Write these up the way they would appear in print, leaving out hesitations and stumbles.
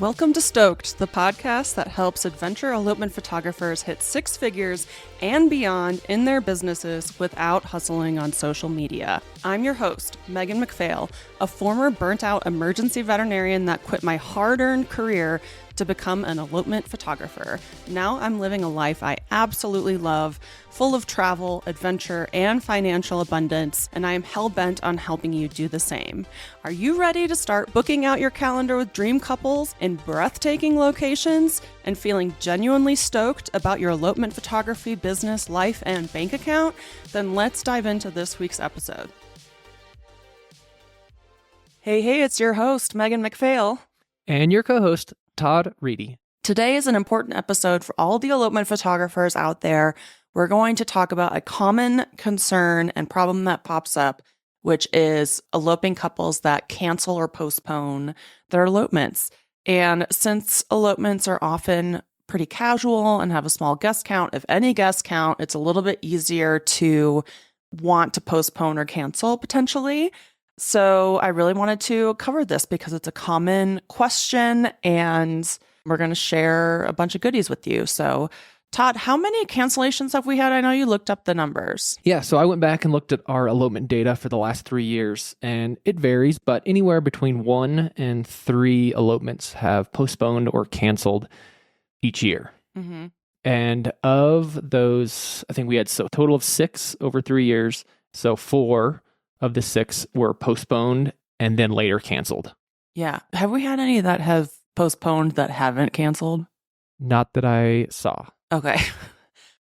Welcome to Stoked, the podcast that helps adventure elopement photographers hit six figures and beyond in their businesses without hustling on social media. I'm your host, Megan McPhail, a former burnt-out emergency veterinarian that quit my hard-earned career to become an elopement photographer. Now I'm living a life I absolutely love, full of travel, adventure, and financial abundance, and I am hell-bent on helping you do the same. Are you ready to start booking out your calendar with dream couples in breathtaking locations and feeling genuinely stoked about your elopement photography business, life, and bank account? Then let's dive into this week's episode. Hey, it's your host, Megan McPhail. And your co-host, Todd Reedy. Today is an important episode for all the elopement photographers out there. We're going to talk about a common concern and problem that pops up, which is eloping couples that cancel or postpone their elopements. And since elopements are often pretty casual and have a small guest count, if any guest count, it's a little bit easier to want to postpone or cancel potentially. So I really wanted to cover this because it's a common question and we're going to share a bunch of goodies with you. So Todd, how many cancellations have we had? I know you looked up the numbers. Yeah, so I went back and looked at our elopement data for the last 3 years, and it varies, but anywhere between 1 and 3 elopements have postponed or canceled each year. Mm-hmm. And of those, I think we had a total of 6 over 3 years. So 4 of the 6 were postponed and then later canceled. Yeah. Have we had any that have postponed that haven't canceled? Not that I saw. Okay.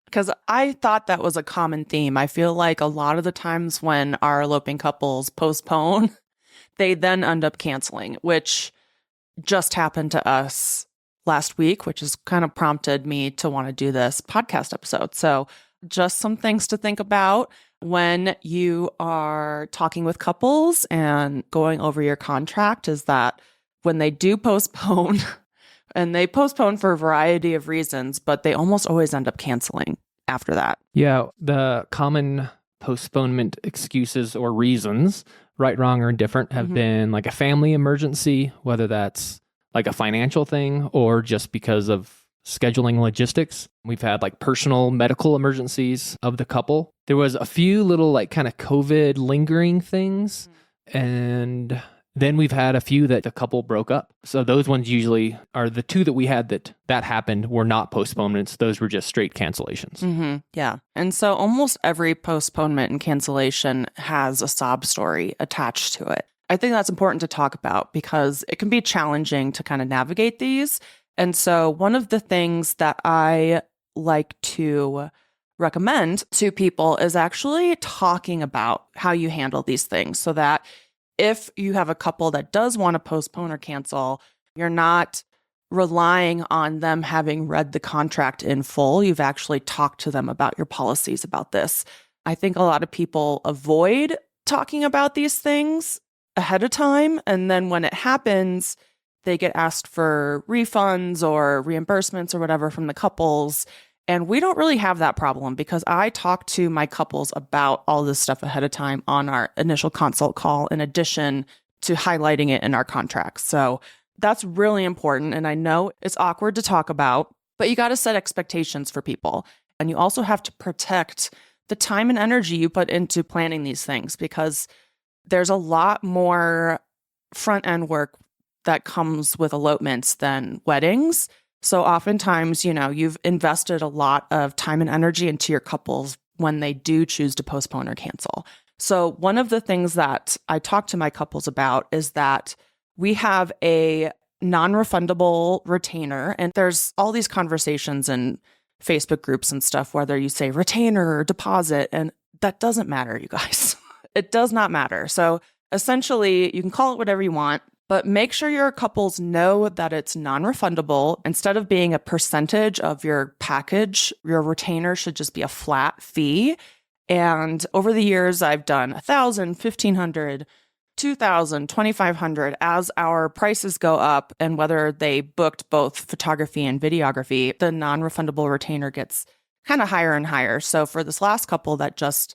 Because I thought that was a common theme. I feel like a lot of the times when our eloping couples postpone, they then end up canceling, which just happened to us last week, which has kind of prompted me to want to do this podcast episode. So just some things to think about when you are talking with couples and going over your contract is that when they do postpone, and they postpone for a variety of reasons, but they almost always end up canceling after that. Yeah, the common postponement excuses or reasons, right, wrong, or indifferent, have been like a family emergency, whether that's like a financial thing or just because of scheduling logistics. We've had like personal medical emergencies of the couple. There was a few little like kind of COVID lingering things, and then we've had a few that the couple broke up. So those ones usually are the 2 that we had that happened were not postponements. Those were just straight cancellations. Mm-hmm. Yeah. And so almost every postponement and cancellation has a sob story attached to it. I think that's important to talk about because it can be challenging to kind of navigate these. And so one of the things that I like to recommend to people is actually talking about how you handle these things so that if you have a couple that does want to postpone or cancel, you're not relying on them having read the contract in full. You've actually talked to them about your policies about this. I think a lot of people avoid talking about these things ahead of time. And then when it happens, they get asked for refunds or reimbursements or whatever from the couples. And we don't really have that problem because I talk to my couples about all this stuff ahead of time on our initial consult call, in addition to highlighting it in our contracts. So that's really important. And I know it's awkward to talk about, but you got to set expectations for people. And you also have to protect the time and energy you put into planning these things because there's a lot more front end work that comes with elopements than weddings. So oftentimes, you've invested a lot of time and energy into your couples when they do choose to postpone or cancel. So one of the things that I talk to my couples about is that we have a non-refundable retainer. And there's all these conversations in Facebook groups and stuff, whether you say retainer or deposit, and that doesn't matter, you guys. It does not matter. So essentially, you can call it whatever you want, but make sure your couples know that it's non-refundable. Instead of being a percentage of your package, your retainer should just be a flat fee. And over the years, I've done $1,000, $1,500, $2,000, $2,500 as our prices go up. And whether they booked both photography and videography, the non-refundable retainer gets kind of higher and higher. So for this last couple that just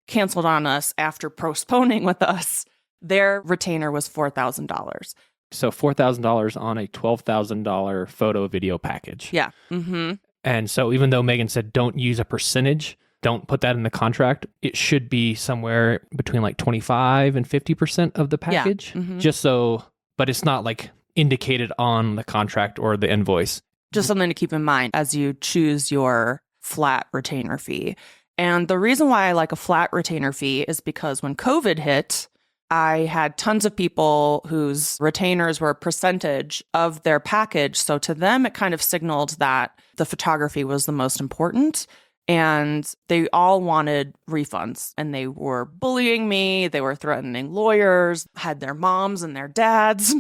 canceled on us after postponing with us, their retainer was $4,000. So $4,000 on a $12,000 photo video package. Yeah. Mm-hmm. And so even though Megan said don't use a percentage, don't put that in the contract, it should be somewhere between like 25 and 50% of the package. Yeah. Mm-hmm. Just so, but it's not like indicated on the contract or the invoice. Just something to keep in mind as you choose your flat retainer fee. And the reason why I like a flat retainer fee is because when COVID hit, I had tons of people whose retainers were a percentage of their package. So to them, it kind of signaled that the photography was the most important. And they all wanted refunds, and they were bullying me. They were threatening lawyers, had their moms and their dads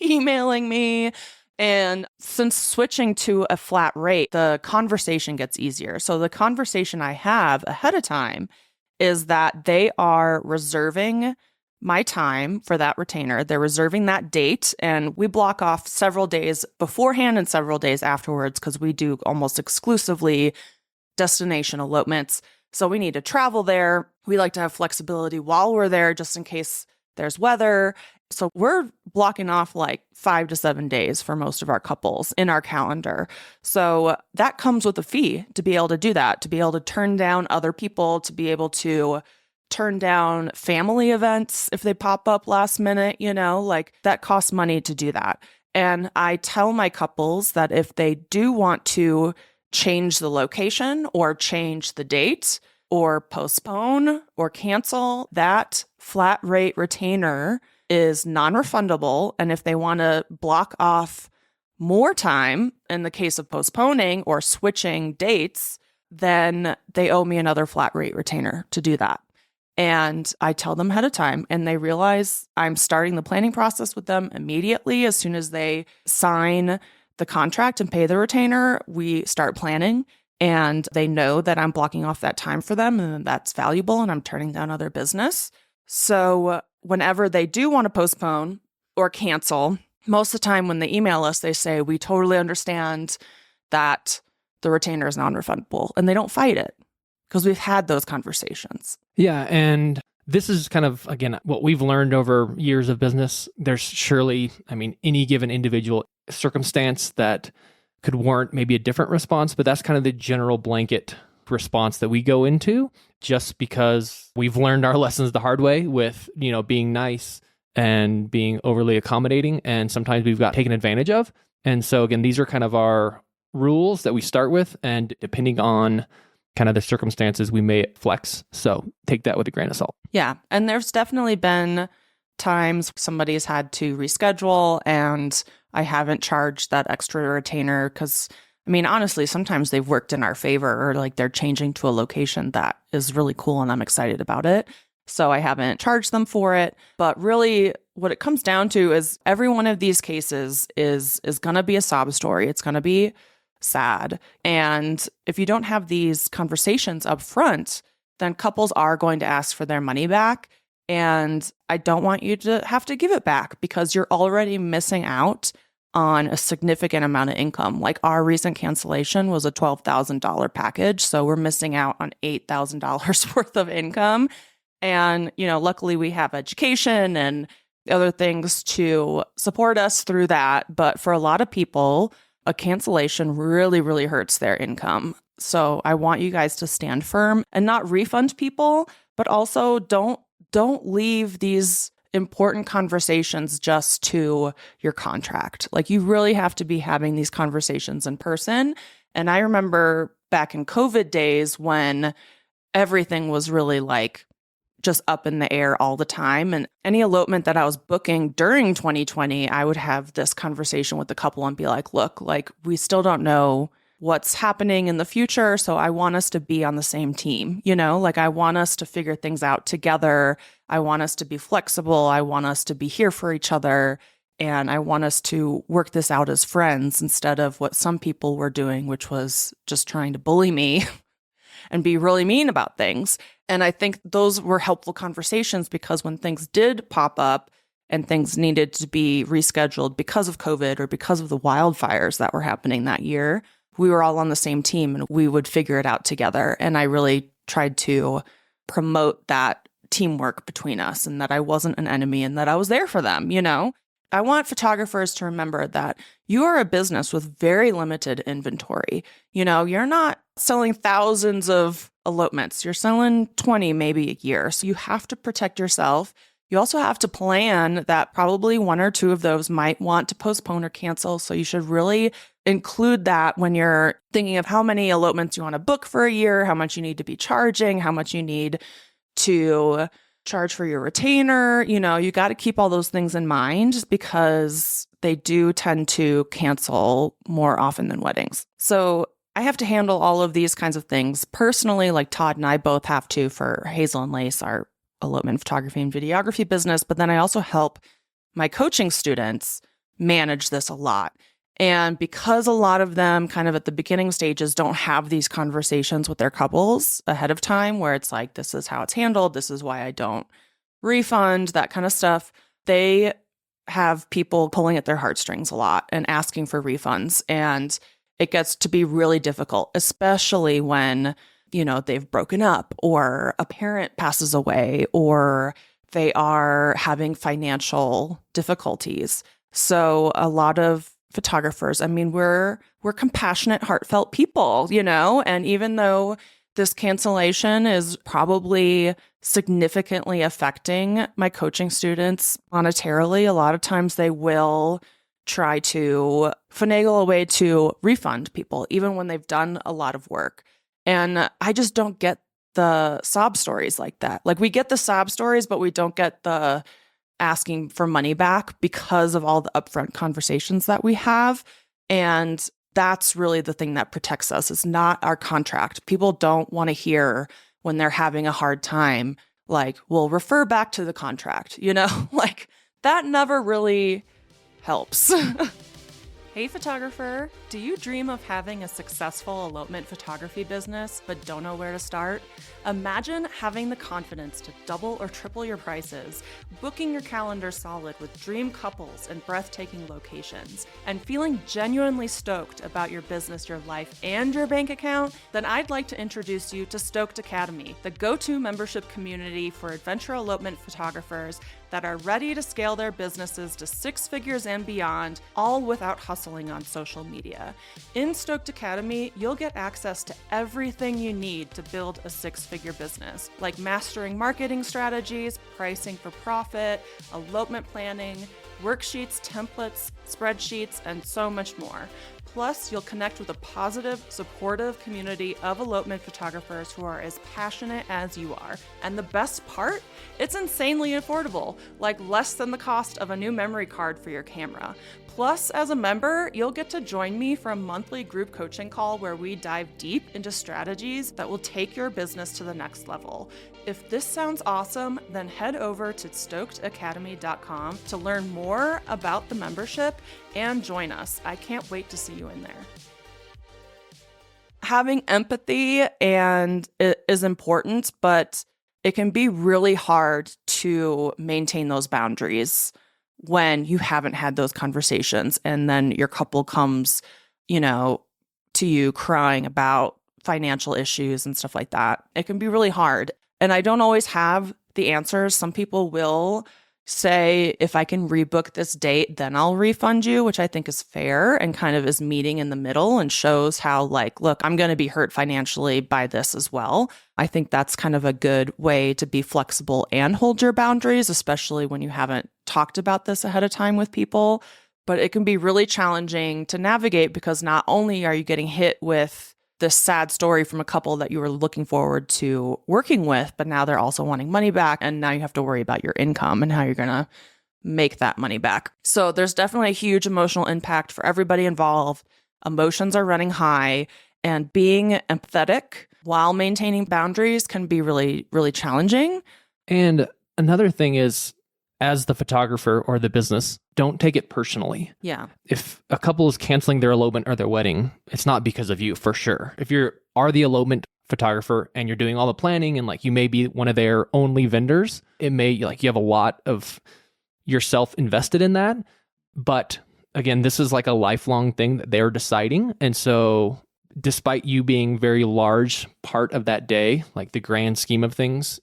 emailing me. And since switching to a flat rate, the conversation gets easier. So the conversation I have ahead of time is that they are reserving my time for that retainer. They're reserving that date, and we block off several days beforehand and several days afterwards because we do almost exclusively destination elopements. So we need to travel there. We like to have flexibility while we're there just in case there's weather. So we're blocking off like 5 to 7 days for most of our couples in our calendar. So that comes with a fee to be able to do that, to be able to turn down other people, to be able to turn down family events if they pop up last minute, like that costs money to do that. And I tell my couples that if they do want to change the location or change the date or postpone or cancel, that flat rate retainer is non-refundable. And if they want to block off more time in the case of postponing or switching dates, then they owe me another flat rate retainer to do that. And I tell them ahead of time, and they realize I'm starting the planning process with them immediately. As soon as they sign the contract and pay the retainer, we start planning, and they know that I'm blocking off that time for them and that's valuable, and I'm turning down other business. So whenever they do want to postpone or cancel, most of the time when they email us, they say, we totally understand that the retainer is non-refundable, and they don't fight it because we've had those conversations. Yeah. And this is kind of, again, what we've learned over years of business. There's surely, any given individual circumstance that could warrant maybe a different response, but that's kind of the general blanket response that we go into, just because we've learned our lessons the hard way with, being nice and being overly accommodating. And sometimes we've got taken advantage of. And so again, these are kind of our rules that we start with. And depending on kind of the circumstances, we may flex. So take that with a grain of salt. Yeah. And there's definitely been times somebody's had to reschedule and I haven't charged that extra retainer because, honestly, sometimes they've worked in our favor, or like they're changing to a location that is really cool and I'm excited about it. So I haven't charged them for it. But really what it comes down to is every one of these cases is going to be a sob story. It's going to be sad. And if you don't have these conversations up front, then couples are going to ask for their money back. And I don't want you to have to give it back because you're already missing out on a significant amount of income. Like our recent cancellation was a $12,000 package. So we're missing out on $8,000 worth of income. And, luckily we have education and other things to support us through that. But for a lot of people, a cancellation really, really hurts their income. So I want you guys to stand firm and not refund people, but also don't leave these important conversations just to your contract. Like you really have to be having these conversations in person. And I remember back in COVID days when everything was really like just up in the air all the time. And any elopement that I was booking during 2020, I would have this conversation with the couple and be like, look, like we still don't know what's happening in the future. So I want us to be on the same team, like I want us to figure things out together. I want us to be flexible. I want us to be here for each other. And I want us to work this out as friends instead of what some people were doing, which was just trying to bully me and be really mean about things. And I think those were helpful conversations because when things did pop up and things needed to be rescheduled because of COVID or because of the wildfires that were happening that year, we were all on the same team and we would figure it out together. And I really tried to promote that teamwork between us and that I wasn't an enemy and that I was there for them, I want photographers to remember that you are a business with very limited inventory. You're not selling thousands of elopements. You're selling 20 maybe a year. So you have to protect yourself. You also have to plan that probably one or two of those might want to postpone or cancel. So you should really include that when you're thinking of how many elopements you want to book for a year, how much you need to be charging, how much you need to charge for your retainer. You got to keep all those things in mind because they do tend to cancel more often than weddings. So I have to handle all of these kinds of things personally, like Todd and I both have to for Hazel and Lace, our elopement photography and videography business. But then I also help my coaching students manage this a lot. And because a lot of them kind of at the beginning stages don't have these conversations with their couples ahead of time where it's like, this is how it's handled, this is why I don't refund, that kind of stuff, they have people pulling at their heartstrings a lot and asking for refunds. And it gets to be really difficult, especially when they've broken up or a parent passes away or they are having financial difficulties. So a lot of photographers, we're compassionate, heartfelt people, and even though this cancellation is probably significantly affecting my coaching students monetarily, a lot of times they will try to finagle a way to refund people, even when they've done a lot of work. And I just don't get the sob stories like that. Like, we get the sob stories, but we don't get the asking for money back because of all the upfront conversations that we have. And that's really the thing that protects us. It's not our contract. People don't want to hear when they're having a hard time, like, we'll refer back to the contract, like that never really helps. Hey photographer, do you dream of having a successful elopement photography business but don't know where to start? Imagine having the confidence to double or triple your prices, booking your calendar solid with dream couples and breathtaking locations, and feeling genuinely stoked about your business, your life, and your bank account? Then I'd like to introduce you to STOKED Academy, the go-to membership community for adventure elopement photographers that are ready to scale their businesses to 6 figures and beyond, all without hustling on social media. In STOKED Academy, you'll get access to everything you need to build a 6-figure business, like mastering marketing strategies, pricing for profit, elopement planning, worksheets, templates, spreadsheets, and so much more. Plus, you'll connect with a positive, supportive community of elopement photographers who are as passionate as you are. And the best part? It's insanely affordable, like less than the cost of a new memory card for your camera. Plus, as a member, you'll get to join me for a monthly group coaching call where we dive deep into strategies that will take your business to the next level. If this sounds awesome, then head over to stokedacademy.com to learn more about the membership and join us. I can't wait to see you in there. Having empathy is important, but it can be really hard to maintain those boundaries when you haven't had those conversations and then your couple comes, to you crying about financial issues and stuff like that. It can be really hard. And I don't always have the answers. Some people will say, if I can rebook this date, then I'll refund you, which I think is fair and kind of is meeting in the middle and shows how, like, look, I'm going to be hurt financially by this as well. I think that's kind of a good way to be flexible and hold your boundaries, especially when you haven't talked about this ahead of time with people. But it can be really challenging to navigate because not only are you getting hit with this sad story from a couple that you were looking forward to working with, but now they're also wanting money back. And now you have to worry about your income and how you're going to make that money back. So there's definitely a huge emotional impact for everybody involved. Emotions are running high, and being empathetic while maintaining boundaries can be really, really challenging. And another thing is, as the photographer or the business, don't take it personally. Yeah. If a couple is canceling their elopement or their wedding, it's not because of you, for sure. If you are the elopement photographer and you're doing all the planning and like you may be one of their only vendors, it may, like, you have a lot of yourself invested in that. But again, this is like a lifelong thing that they're deciding. And so despite you being very large part of that day, like the grand scheme of things,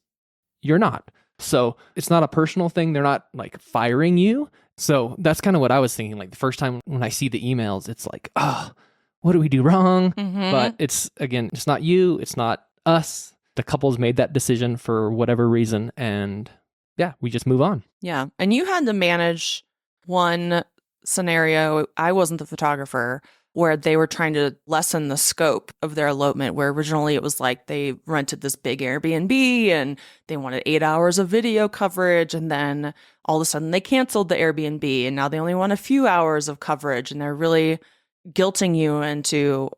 you're not. So it's not a personal thing. They're not like firing you. So that's kind of what I was thinking. Like the first time when I see the emails, it's like, oh, what do we do wrong? But it's, again, it's not you. It's not us. The couple's made that decision for whatever reason. And yeah, we just move on. Yeah. And you had to manage one scenario. I wasn't the photographer, where they were trying to lessen the scope of their elopement, where originally it was like they rented this big Airbnb and they wanted 8 hours of video coverage. And then all of a sudden they canceled the Airbnb and now they only want a few hours of coverage. And they're really guilting you into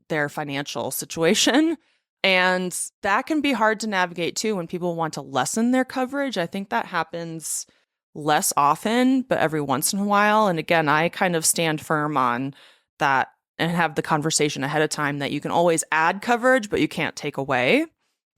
their financial situation. And that can be hard to navigate too when people want to lessen their coverage. I think that happens less often, but every once in a while. And again, I kind of stand firm on that and have the conversation ahead of time that you can always add coverage, but you can't take away.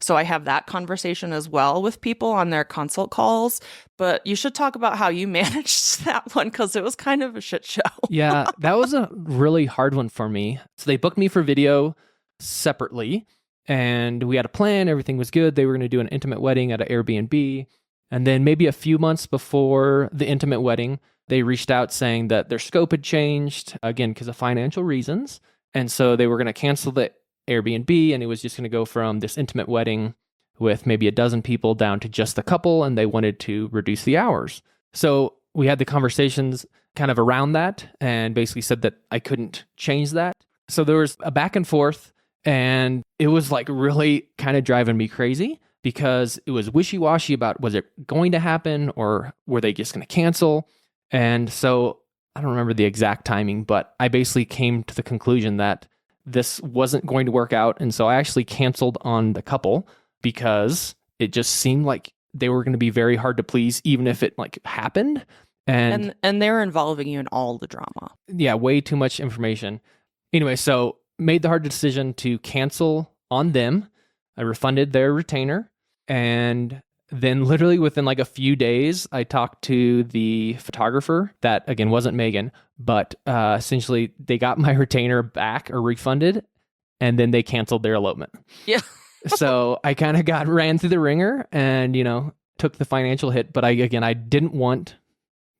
So I have that conversation as well with people on their consult calls. But you should talk about how you managed that one, because it was kind of a shit show. Yeah, that was a really hard one for me. So they booked me for video separately, and we had a plan. Everything was good. They were going to do an intimate wedding at an Airbnb. And then maybe a few months before the intimate wedding, they reached out saying that their scope had changed, again, because of financial reasons. And so they were going to cancel the Airbnb, and it was just going to go from this intimate wedding with maybe a dozen people down to just the couple, and they wanted to reduce the hours. So we had the conversations kind of around that and basically said that I couldn't change that. So there was a back and forth, and it was like really kind of driving me crazy because it was wishy-washy about, was it going to happen or were they just going to cancel? And so I don't remember the exact timing, but I basically came to the conclusion that this wasn't going to work out. And so I actually canceled on the couple because it just seemed like they were going to be very hard to please, even if it like happened. And they were involving you in all the drama. Yeah, way too much information. Anyway, so made the hard decision to cancel on them. I refunded their retainer. And then literally within like a few days, I talked to the photographer that, again, wasn't Megan, but essentially they got my retainer back or refunded, and then they canceled their elopement. Yeah. So I kind of ran through the ringer and, took the financial hit. But I didn't want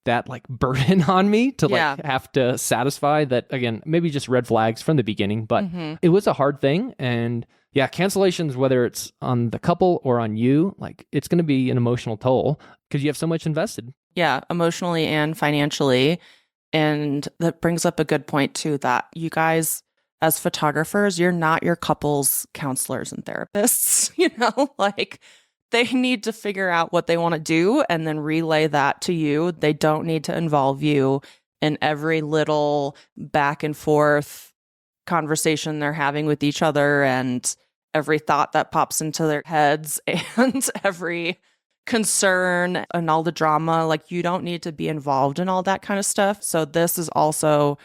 that like burden on me to like have to satisfy that. Again, maybe just red flags from the beginning, but it was a hard thing. And yeah, cancellations, whether it's on the couple or on you, like it's going to be an emotional toll because you have so much invested. Yeah, emotionally and financially. And that brings up a good point too, that you guys as photographers, you're not your couple's counselors and therapists, like they need to figure out what they want to do and then relay that to you. They don't need to involve you in every little back and forth conversation they're having with each other and every thought that pops into their heads and every concern and all the drama. Like you don't need to be involved in all that kind of stuff. So this is also,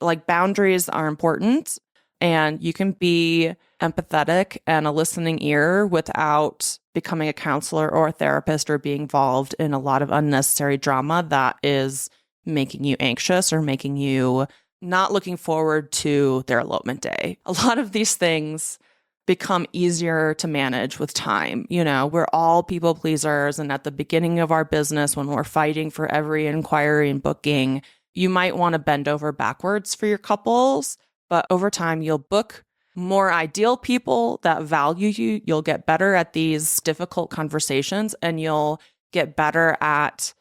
like boundaries are important, and you can be empathetic and a listening ear without becoming a counselor or a therapist or being involved in a lot of unnecessary drama that is making you anxious or making you not looking forward to their elopement day. A lot of these things become easier to manage with time. We're all people pleasers. And at the beginning of our business, when we're fighting for every inquiry and booking, you might want to bend over backwards for your couples. But over time, you'll book more ideal people that value you. You'll get better at these difficult conversations, and you'll get better at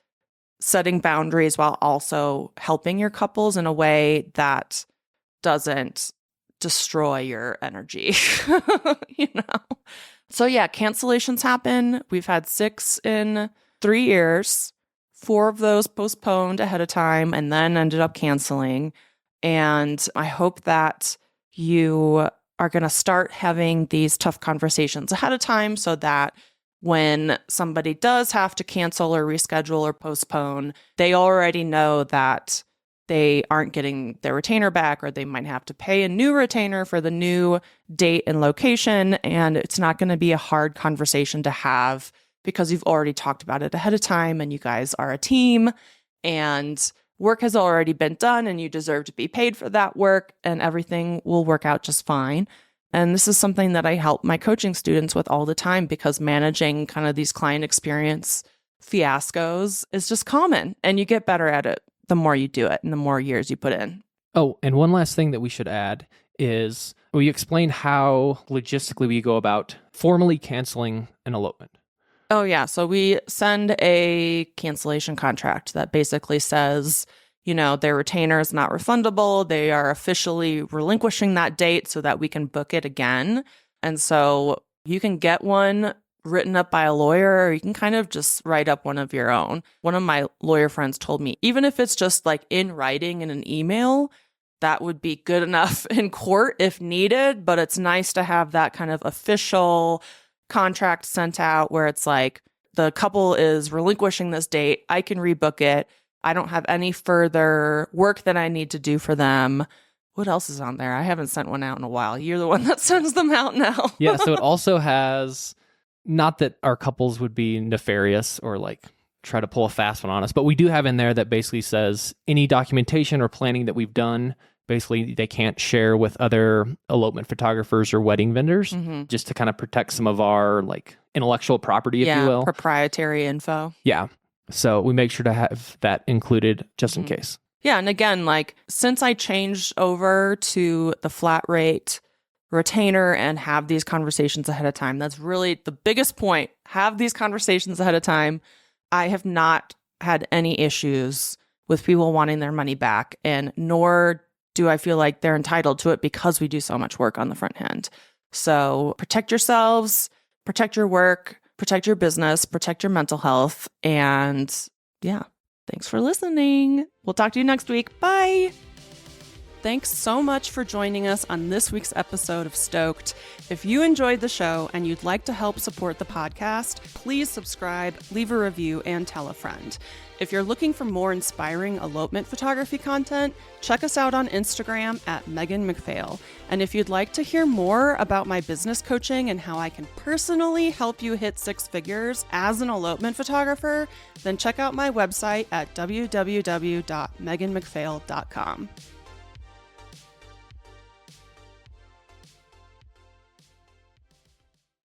setting boundaries while also helping your couples in a way that doesn't destroy your energy, So yeah, cancellations happen. We've had 6 in 3 years, 4 of those postponed ahead of time and then ended up canceling. And I hope that you are going to start having these tough conversations ahead of time so that when somebody does have to cancel or reschedule or postpone, they already know that they aren't getting their retainer back, or they might have to pay a new retainer for the new date and location. And it's not going to be a hard conversation to have because you've already talked about it ahead of time and you guys are a team and work has already been done and you deserve to be paid for that work, and everything will work out just fine. And this is something that I help my coaching students with all the time, because managing kind of these client experience fiascos is just common, and you get better at it the more you do it and the more years you put in. Oh, and one last thing that we should add is we explain how logistically we go about formally canceling an elopement. Oh, yeah. So we send a cancellation contract that basically says, their retainer is not refundable. They are officially relinquishing that date so that we can book it again. And so you can get one written up by a lawyer, or you can kind of just write up one of your own. One of my lawyer friends told me, even if it's just like in writing in an email, that would be good enough in court if needed. But it's nice to have that kind of official contract sent out where it's like, the couple is relinquishing this date. I can rebook it. I don't have any further work that I need to do for them. What else is on there? I haven't sent one out in a while. You're the one that sends them out now. Yeah, so it also has, not that our couples would be nefarious or like try to pull a fast one on us, but we do have in there that basically says any documentation or planning that we've done, basically they can't share with other elopement photographers or wedding vendors, just to kind of protect some of our like intellectual property, if you will. Proprietary info. Yeah. So we make sure to have that included just in case. Yeah. And again, like since I changed over to the flat rate retainer and have these conversations ahead of time, that's really the biggest point. Have these conversations ahead of time. I have not had any issues with people wanting their money back, and nor do I feel like they're entitled to it because we do so much work on the front end. So protect yourselves, protect your work, protect your business, protect your mental health. And yeah, thanks for listening. We'll talk to you next week. Bye. Thanks so much for joining us on this week's episode of Stoked. If you enjoyed the show and you'd like to help support the podcast, please subscribe, leave a review, and tell a friend. If you're looking for more inspiring elopement photography content, check us out on Instagram at Megan McPhail. And if you'd like to hear more about my business coaching and how I can personally help you hit six figures as an elopement photographer, then check out my website at www.meganmcphail.com.